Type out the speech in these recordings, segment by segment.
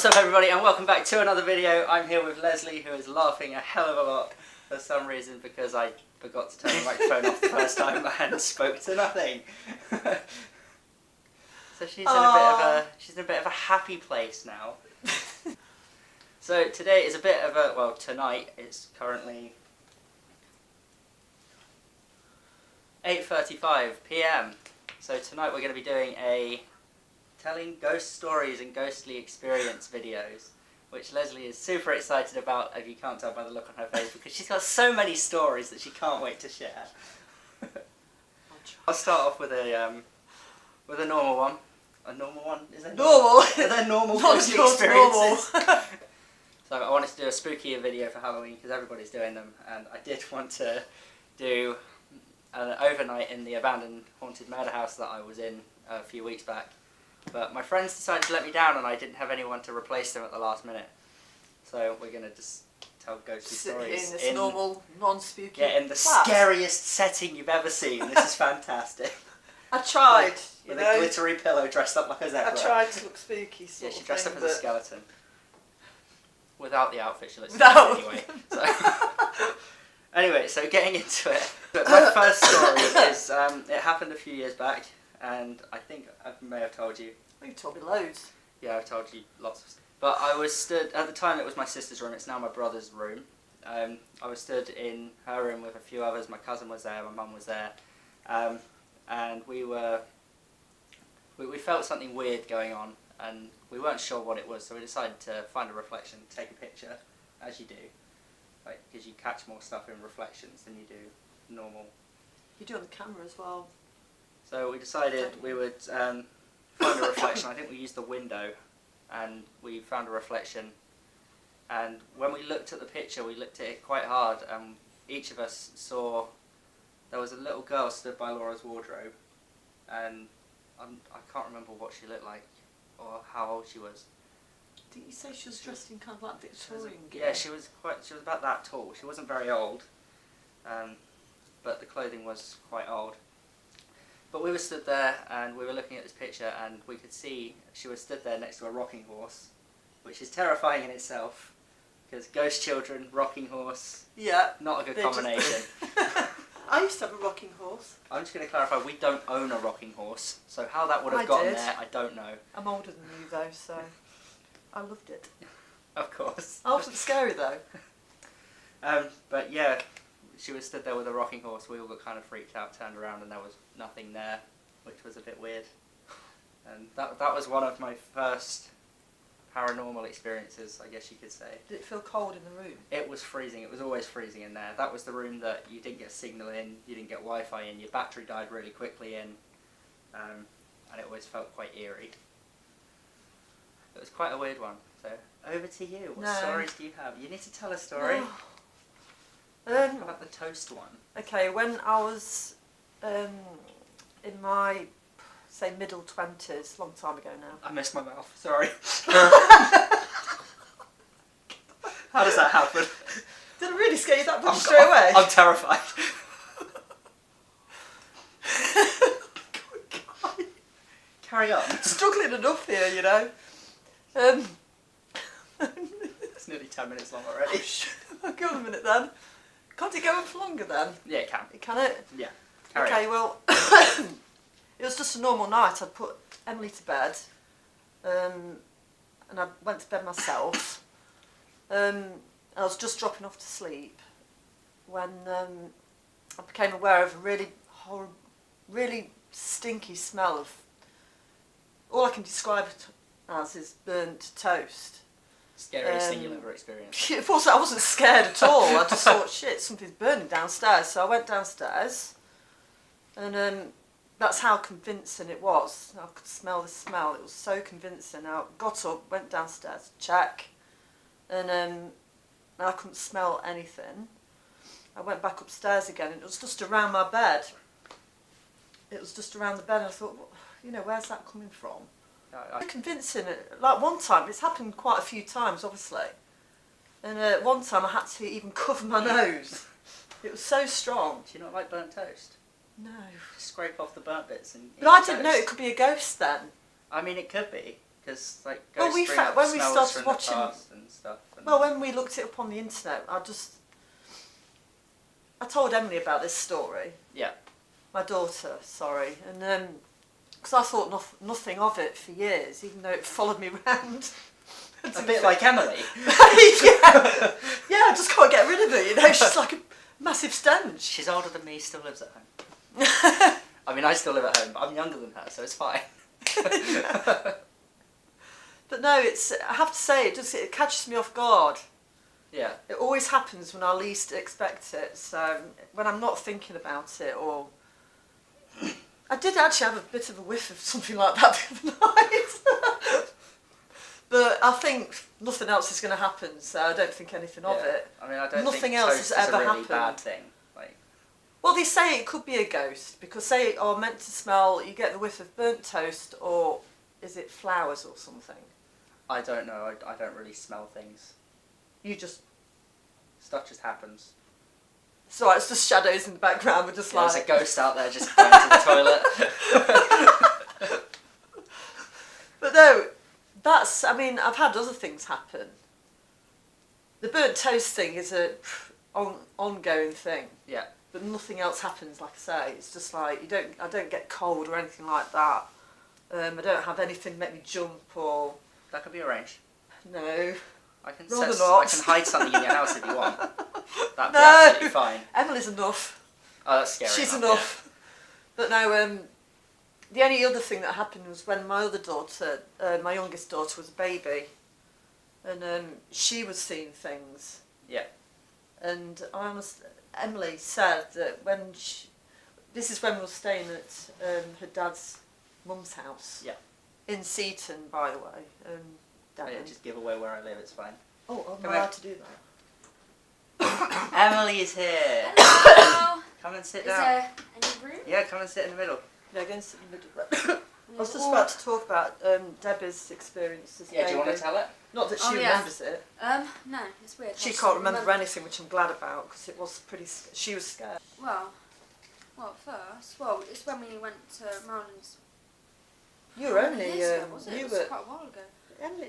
What's up everybody and welcome back to another video. I'm here with Leslie, who is laughing a hell of a lot for some reason because I forgot to turn the microphone off the first time and spoke to nothing. So she's in a bit of a happy place now. So today is a bit of a, well, tonight it's currently 8:35 PM. So tonight we're going to be doing telling ghost stories and ghostly experience videos, which Leslie is super excited about, if you can't tell by the look on her face, because she's got so many stories that she can't wait to share. I'll start off with a normal one. A normal one? Is that normal? Are there normal ghostly experiences? So I wanted to do a spookier video for Halloween because everybody's doing them, and I did want to do an overnight in the abandoned haunted murder house that I was in a few weeks back. But my friends decided to let me down and I didn't have anyone to replace them at the last minute. So we're going to just tell ghostly stories. In this normal, non-spooky in the scariest setting you've ever seen. This is fantastic. I tried, with a glittery pillow dressed up like a zebra. I tried to look spooky Yeah, she dressed up as a skeleton. Without the outfit, she looks anyway. So. Anyway, so getting into it. My first story is, it happened a few years back. And I think I may have told you. You've told me loads. Yeah, I've told you lots of stuff. But I was stood, at the time it was my sister's room, it's now my brother's room. I was stood in her room with a few others, my cousin was there, my mum was there. And we felt something weird going on, and we weren't sure what it was, so we decided to find a reflection, take a picture, as you do. Like, because you catch more stuff in reflections than you do normal. You do on the camera as well. So we decided we would find a reflection. I think we used the window and we found a reflection, and when we looked at the picture we looked at it quite hard, and each of us saw there was a little girl stood by Laura's wardrobe, and I can't remember what she looked like or how old she was. Didn't you say she was dressed in kind of like Victorian gear? Yeah, she was about that tall. She wasn't very old, but the clothing was quite old. But we were stood there and we were looking at this picture and we could see she was stood there next to a rocking horse, which is terrifying in itself, because ghost children, rocking horse, yeah, not a good combination. I used to have a rocking horse. I'm just going to clarify, we don't own a rocking horse, so how that would have gotten there, I don't know. I'm older than you though, so I loved it. Of course. I wasn't scary though. But yeah, she was stood there with a rocking horse. We all got kind of freaked out, turned around, and there was nothing there, which was a bit weird. And that was one of my first paranormal experiences, I guess you could say. Did it feel cold in the room? It was freezing. It was always freezing in there. That was the room that you didn't get signal in, you didn't get Wi-Fi in, your battery died really quickly in, and it always felt quite eerie. It was quite a weird one. So over to you. What stories do you have? You need to tell a story. How about the toast one? Okay, when I was in my, say, middle 20s, long time ago now. I missed my mouth, sorry. How does that happen? Did it really scare you that much straight away? I'm terrified. Carry on. Struggling enough here, you know. It's nearly 10 minutes long already. Go on a minute then. Can't it go on for longer then? Yeah, it can. Can it? Yeah. Okay, well, it was just a normal night. I'd put Emily to bed, and I went to bed myself. I was just dropping off to sleep when I became aware of a really horrible, really stinky smell of, all I can describe it as is burnt toast. Scariest thing you'll ever experience. Of course, I wasn't scared at all. I just thought, shit, something's burning downstairs. So I went downstairs, and that's how convincing it was. I could smell the smell. It was so convincing. I got up, went downstairs to check, and I couldn't smell anything. I went back upstairs again, and it was just around my bed. It was just around the bed, and I thought, well, you know, where's that coming from? Convincing. Like one time, it's happened quite a few times, obviously. And one time I had to even cover my nose. It was so strong. Do you not like burnt toast? No. Just scrape off the burnt bits and eat But I didn't toast. know it could be a ghost then. I mean, it could be. Because like Well, ghosts we bring fa- up when we smells started from watching- the past and stuff. And Well, when we looked it up on the internet, I told Emily about this story. Yeah. My daughter, sorry, and because I thought nothing of it for years, even though it followed me around. A bit like Emily. yeah, I just can't get rid of her. You know, she's like a massive stench. She's older than me, still lives at home. I mean, I still live at home, but I'm younger than her, so it's fine. But no, I have to say, it catches me off guard. Yeah. It always happens when I least expect it. So when I'm not thinking about it, or I did actually have a bit of a whiff of something like that the other night. But I think nothing else is going to happen, so I don't think anything of it. I mean, I don't Nothing think else toast has is ever a really happened. bad thing. Like, Well, they say it could be a ghost because they are meant to smell. You get the whiff of burnt toast, or is it flowers or something? I don't know. I don't really smell things. You just. Stuff just happens. It's alright, it's just shadows in the background. We're just There's like. a ghost out there just going to the toilet. But no, I mean, I've had other things happen. The burnt toast thing is a ongoing thing. Yeah. But nothing else happens, like I say. It's just like, I don't get cold or anything like that. I don't have anything make me jump or. That could be arranged. No. I can Rather not. I can hide something in your house if you want. That'd be No. absolutely fine. Emily's enough. Oh, that's scary. She's enough. But no, the only other thing that happened was when my other daughter, my youngest daughter, was a baby. And she was seeing things. Yeah. And Emily said that this is when we were staying at her dad's mum's house. Yeah. In Seaton, by the way. Oh, yeah, just give away where I live, it's fine. Oh, I'm Come allowed here. to do that. Emily is here. Hello. Come and sit Is down. there any room? Yeah, come and sit in the middle. Yeah, go and sit in the middle. I was just about to talk about Debbie's experience as a Yeah, do you want baby. to tell it? Not that she Oh, yeah. remembers it. No, it's weird. She I just can't remember anything, which I'm glad about, because it was she was scared. Well, first, it's when we went to Marilyn's. You were only, Years ago, was it? you It was were, quite a while ago.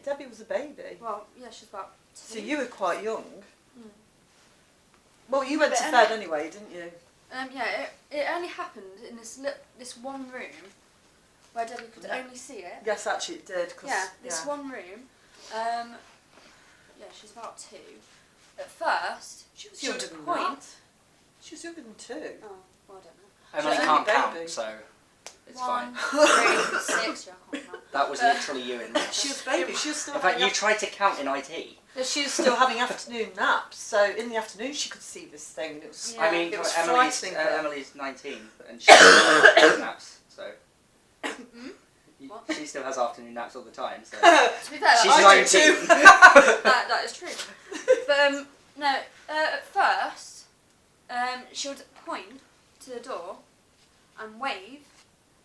Debbie was a baby. Well, yeah, she's about 2. So you were quite young. Mm. Well, you went But to bed anyway, didn't you? Yeah, it only happened in this one room where Debbie could only see it. Yes, actually it did. Cause, Yeah, this one room. Yeah, she's about 2. At first, She was she younger would than point. that. She was younger than 2. Oh, well, I don't know. Emily She's can't only count, baby. so it's 1, fine. 3, 6. Yeah, I can't count. That was literally you in She was a baby. She was still In fact, having you tried to count in IT. she was still having afternoon naps. So in the afternoon she could see this thing. And it was. Yeah. I mean, It was Emily's, frightening her. Emily's 19 and she still has naps, so. What? She still has afternoon naps all the time, so. To be fair, She's I do 19. too. that is true. But no, at first, she would point to the door and wave,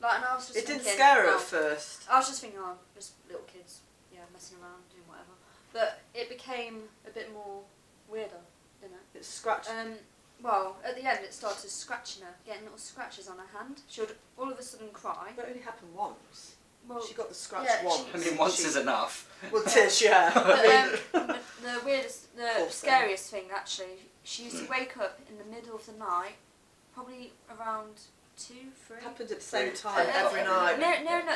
like, and I was just It didn't thinking, scare her oh, at first. I was just thinking, oh, just little kids, yeah, messing around, doing whatever. But it became a bit more weirder, didn't it? It scratched. Well, at the end it started scratching her, getting little scratches on her hand. She would all of a sudden cry. But it only happened once. Well, She got the scratch yeah, once. I mean, once is enough. Well, it is, yeah. but the weirdest, the Poor thing. scariest thing actually, she used to wake up in the middle of the night, probably around 2, 3. It happened at the same Uh, time every night.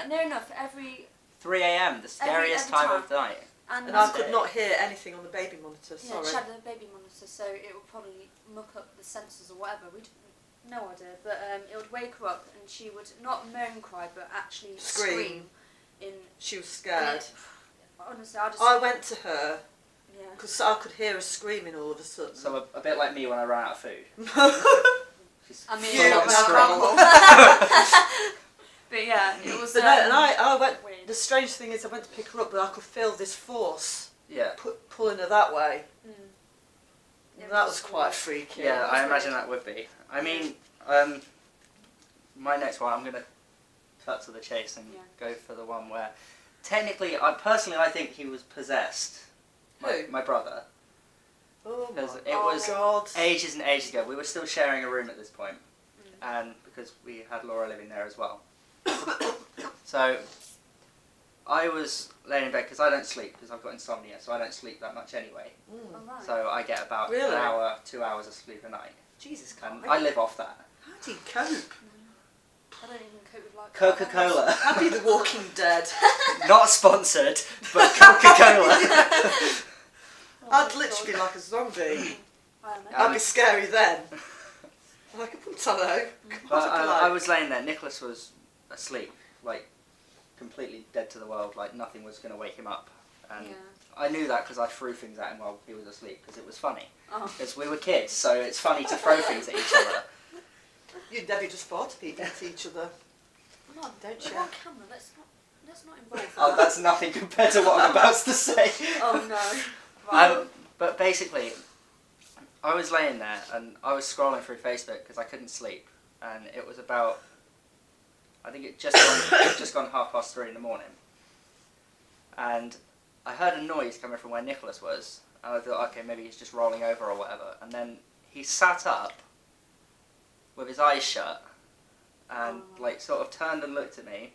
Near enough every. 3 a.m, the scariest every time of the night. And I could not hear anything on the baby monitor, Yeah, sorry. she had a baby monitor, so it would probably muck up the sensors or whatever. We no idea, but it would wake her up and she would not moan cry, but actually scream. In She was scared. honestly, I just. I went to her Yeah. because I could hear her screaming all of a sudden. So a bit like me when I ran out of food. She's I mean, full You, on no, screaming. But yeah, it was. But no, and I went. weird. The strange thing is, I went to pick her up, but I could feel this force Yeah. pulling her that way. Mm. And that was quite freaky. Yeah, I That's imagine weird. that would be. I mean, my next one, I'm going to cut to the chase and go for the one where, technically, I think he was possessed. Who? My brother. Oh my Because it was God. ages and ages ago. We were still sharing a room at this point, and because we had Laura living there as well. So, I was laying in bed because I don't sleep because I've got insomnia, so I don't sleep that much anyway. Oh, right. So I get about an hour, 2 hours of sleep a night. Jesus And Christ. I live off that. How do you cope? I don't even cope with like Coca-Cola. I'd be the Walking Dead. Not sponsored, but Coca-Cola. I'd literally be like a zombie. I don't know. That'd be scary then. Like a puntallo. But I was laying there. Nicholas was asleep, like completely dead to the world. Like nothing was going to wake him up. And I knew that because I threw things at him while he was asleep because it was funny. Because we were kids, so it's funny to throw things at each other. You and Debbie just fart at each other. Come on, Don't you? We're on camera. Let's not involve that. Oh, that's nothing compared to what I'm about to say. Oh no. Right. But basically, I was laying there and I was scrolling through Facebook because I couldn't sleep, and it was about, I think it just gone 3:30 in the morning, and I heard a noise coming from where Nicholas was, and I thought, okay, maybe he's just rolling over or whatever, and then he sat up with his eyes shut and like sort of turned and looked at me,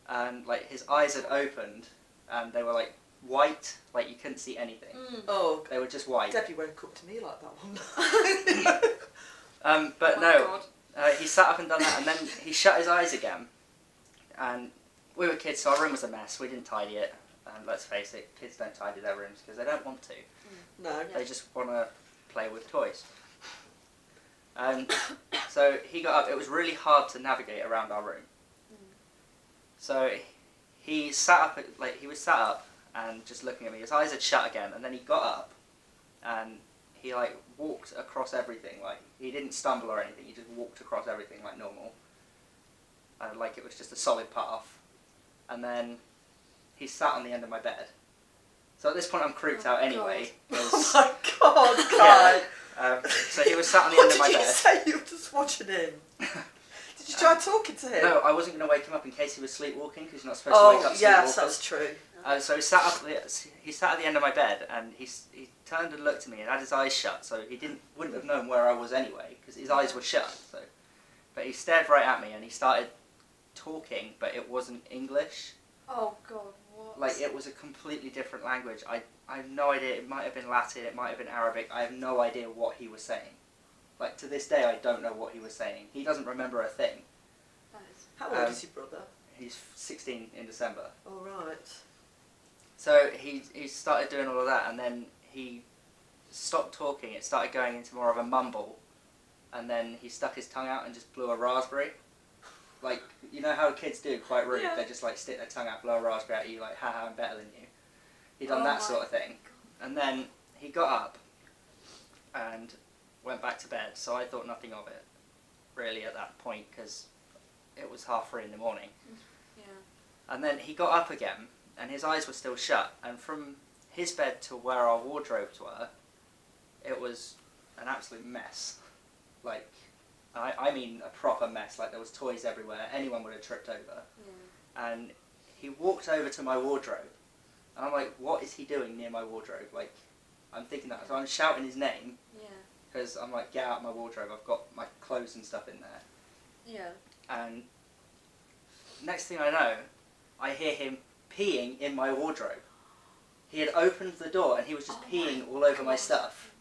and like his eyes had opened and they were like white, like you couldn't see anything. Oh, they were just white. Debbie woke up to me like that one. But Oh no, he sat up and done that, and then he shut his eyes again, and we were kids, so our room was a mess. We didn't tidy it, and let's face it, kids don't tidy their rooms because they don't want to. No. They just want to play with toys. And so he got up. It was really hard to navigate around our room. So he sat up, he was sat up and just looking at me. His eyes had shut again, and then he got up and he like walked across everything. Like he didn't stumble or anything. He just walked across everything like normal, like it was just a solid path. And then he sat on the end of my bed. So at this point, I'm creeped out anyway. Oh my God, God. So he was sat on the end of my bed. What did you say? You were just watching him. Did you try talking to him? No, I wasn't going to wake him up in case he was sleepwalking, because you're not supposed to wake up sleepwalkers. Yes, that's true. So he sat at the end of my bed, and he turned and looked at me and had his eyes shut, so he wouldn't have known where I was anyway, because his eyes were shut. So, but he stared right at me and he started talking, but it wasn't English. Oh God, what? Like it was a completely different language. I have no idea. It might have been Latin. It might have been Arabic. I have no idea what he was saying. Like to this day, I don't know what he was saying. He doesn't remember a thing. How old is your brother? He's 16 in December. All right. So he started doing all of that, and then he stopped talking. It started going into more of a mumble, and then he stuck his tongue out and just blew a raspberry. Like, you know how kids do, quite rude. Yeah. They just like stick their tongue out, blow a raspberry at you, like, haha, I'm better than you. He done that sort of thing. And then he got up and went back to bed, so I thought nothing of it, really, at that point, because it was 3:30 in the morning. Yeah. And then he got up again, and his eyes were still shut, and from his bed to where our wardrobes were, it was an absolute mess. Like, I mean a proper mess, like there was toys everywhere, anyone would have tripped over. Yeah. And he walked over to my wardrobe, and I'm like, what is he doing near my wardrobe? Like, I'm thinking that, so I'm shouting his name, because I'm like, get out of my wardrobe, I've got my clothes and stuff in there. Yeah. And next thing I know, I hear him peeing in my wardrobe. He had opened the door and he was just peeing all over my stuff.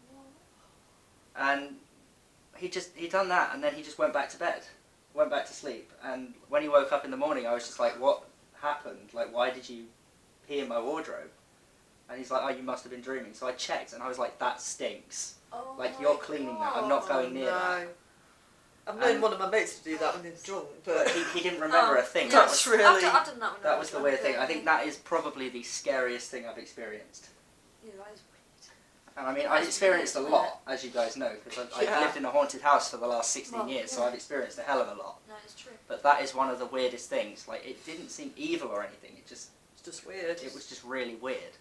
And he done that, and then he just went back to bed, went back to sleep. And when he woke up in the morning, I was just like, what happened? Like, why did you pee in my wardrobe? And he's like, oh, you must have been dreaming. So I checked, and I was like, that stinks. Oh like, you're cleaning that. I'm not going near that. I've known one of my mates to do that when he's drunk, but he didn't remember a thing. That's really... I've done that one. That was the weird thing. I think that is probably the scariest thing I've experienced. Yeah, that is weird. And I mean, I've experienced a lot, as you guys know, because I've lived in a haunted house for the last 16 years, so I've experienced a hell of a lot. No, it's true. But that is one of the weirdest things. Like, it didn't seem evil or anything. It's just weird. It was just really weird.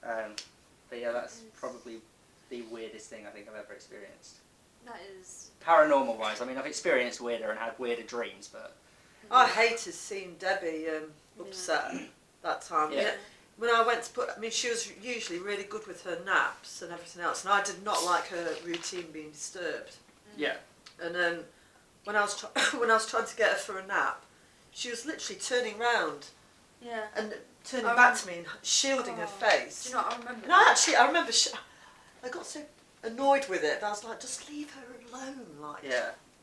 But yeah, that's probably the weirdest thing I think I've ever experienced. That is... Paranormal-wise, I mean, I've experienced weirder and had weirder dreams, but... I hated seeing Debbie upset that time. Yeah. When I went to put... I mean, she was usually really good with her naps and everything else, and I did not like her routine being disturbed. Yeah. And when I was trying to get her for a nap, she was literally turning round Yeah. And turning back to me and shielding her face. Do you know what I remember? No, actually, I remember. I got so annoyed with it. I was like, just leave her alone. Like,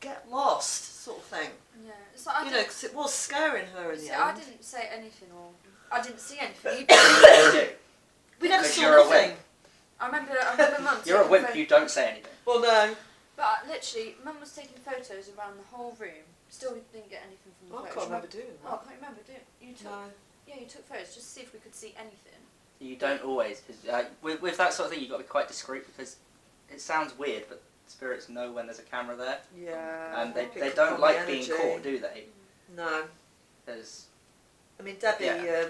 get lost, sort of thing. Yeah. It's like because it was scaring her in the end. I didn't say anything, or I didn't see anything. We never saw anything. I remember Mum. You're a wimp. You don't say anything. Well, no. But literally, Mum was taking photos around the whole room. Still didn't get anything from the photos. I can't remember doing that. Oh, I can't remember doing. You took. No. Yeah, you took photos just to see if we could see anything. You don't always, because with that sort of thing, you've got to be quite discreet, because it sounds weird, but spirits know when there's a camera there. Yeah. And they don't like being caught, do they? No. There's. I mean, Debbie. Yeah.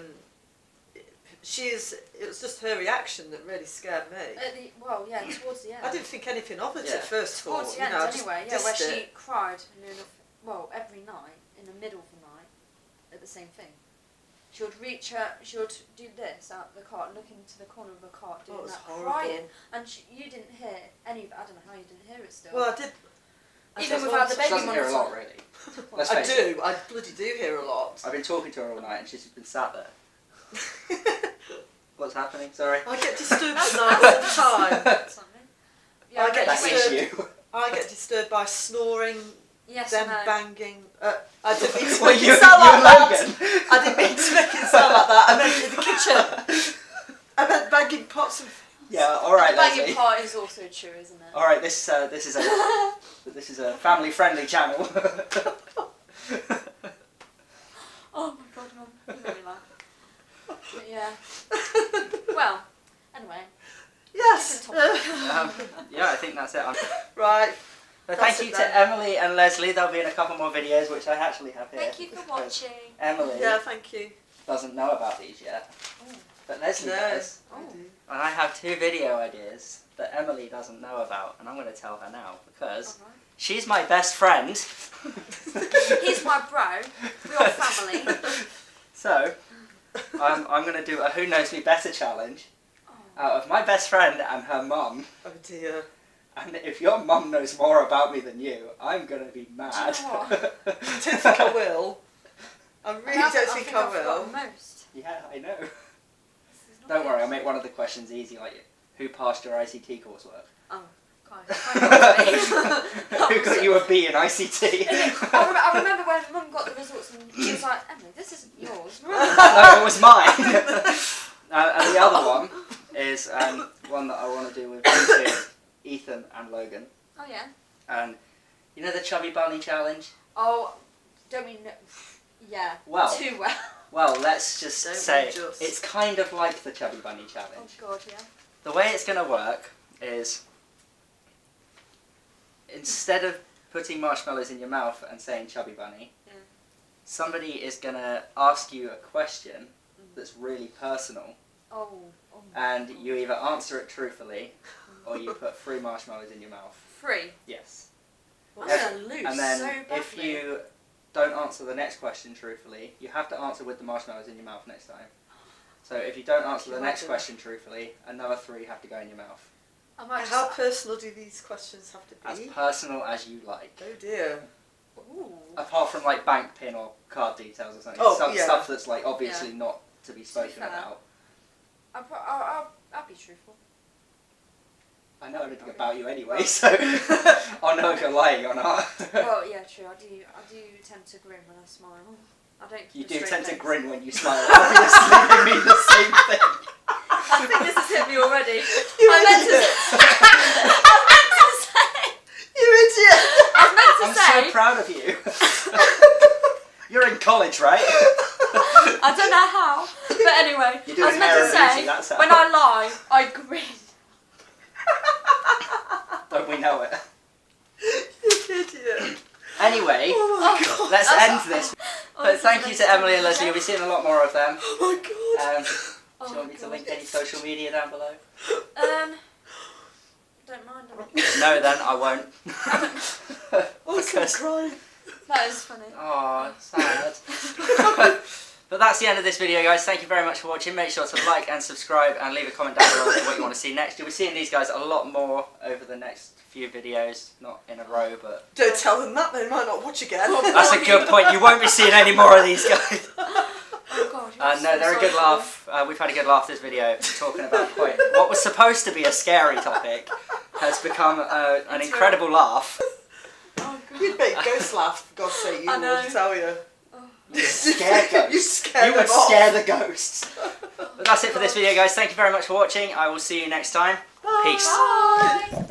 It was just her reaction that really scared me. Towards the end. I didn't think anything of it at first. Towards the end, anyway. Yeah, where she cried every night in the middle of the night at the same thing. She would reach her. She would do this out the cart, look into the corner of the cart, doing that, crying, and you didn't hear any of it. I don't know how you didn't hear it still. Well, I did. Even without the baby monitor. She doesn't hear a lot, really. I do. I bloody do hear a lot. I've been talking to her all night, and she's been sat there. What's happening? Sorry. I get disturbed at night all the time. Yeah, I get disturbed by snoring. Yes, them banging. I didn't mean to well, make it sound like that. I didn't mean to make it sound like that. I meant in the kitchen. I meant banging pots and. Yeah, all right. Banging pot is also true, isn't it? All right, this is a family-friendly channel. Oh my God, Mum, you made me laugh. But yeah. Well, anyway. Yes. Yeah, I think that's it. Right. Thank you to Emily and Lesley. They'll be in a couple more videos, which I actually have here. Thank you for watching. Emily. Yeah, thank you. Doesn't know about these yet, but Lesley does. I do. And I have 2 video ideas that Emily doesn't know about, and I'm going to tell her now because she's my best friend. He's my bro. We're all family. So, I'm going to do a Who Knows Me Better challenge out of my best friend and her mum. Oh dear. And if your mum knows more about me than you, I'm going to be mad. Do you know what? I don't think I will. I really don't think I will. Most. Yeah, I know. Don't worry, I'll make one of the questions easy, like who passed your ICT coursework? Oh, God. Who got you a B in ICT? I remember when Mum got the results and she was like, Emily, this isn't yours. No, it was mine. And the other one is one that I want to do with Ethan and Logan. Oh, yeah. And you know the Chubby Bunny challenge? Oh, don't mean... Yeah, well, too well. Well, let's just say it's kind of like the Chubby Bunny challenge. Oh God, yeah. The way it's going to work is instead of putting marshmallows in your mouth and saying Chubby Bunny, somebody is going to ask you a question that's really personal. And you either answer it truthfully or you put 3 marshmallows in your mouth. 3? Yes. Well, I'm going to lose and then so badly. if you don't answer the next question truthfully, you have to answer with the marshmallows in your mouth next time. So if you don't answer the next question truthfully, another 3 have to go in your mouth. How personal do these questions have to be? As personal as you like. Oh dear. Ooh. Apart from like bank pin or card details or something. Stuff that's like obviously not to be spoken about. I'll be truthful. I know everything about you anyway, so I'll know if you're lying or not. Well, yeah, true. I do tend to grin when I smile. I don't. You do tend to grin when you smile. Obviously, they mean the same thing. I think this has hit me already. I meant to say. You idiot! I meant to say. I'm so proud of you. You're in college, right? I don't know how, but anyway, I was meant to say when I lie, I grin. Don't we know it? You idiot. Anyway, let's end this. But thank you to Emily and Lesley. You'll be seeing a lot more of them. Oh my God. Do you want me to link any social media down below? Don't mind them. No, then I won't. I'm crying. That is funny. Oh, sad. But that's the end of this video, guys. Thank you very much for watching. Make sure to like and subscribe and leave a comment down below what you want to see next. You'll be seeing these guys a lot more over the next few videos. Not in a row, but... Don't tell them that. They might not watch again. That's a good point. You won't be seeing any more of these guys. Oh, God. No, they're a good laugh. We've had a good laugh this video, talking about what was supposed to be a scary topic has become an incredible laugh. Oh, God. You'd make ghosts laugh, for God's sake, you would, tell you. You scare ghosts. You would scare the ghosts. But that's it for this video, guys. Thank you very much for watching. I will see you next time. Bye. Peace. Bye.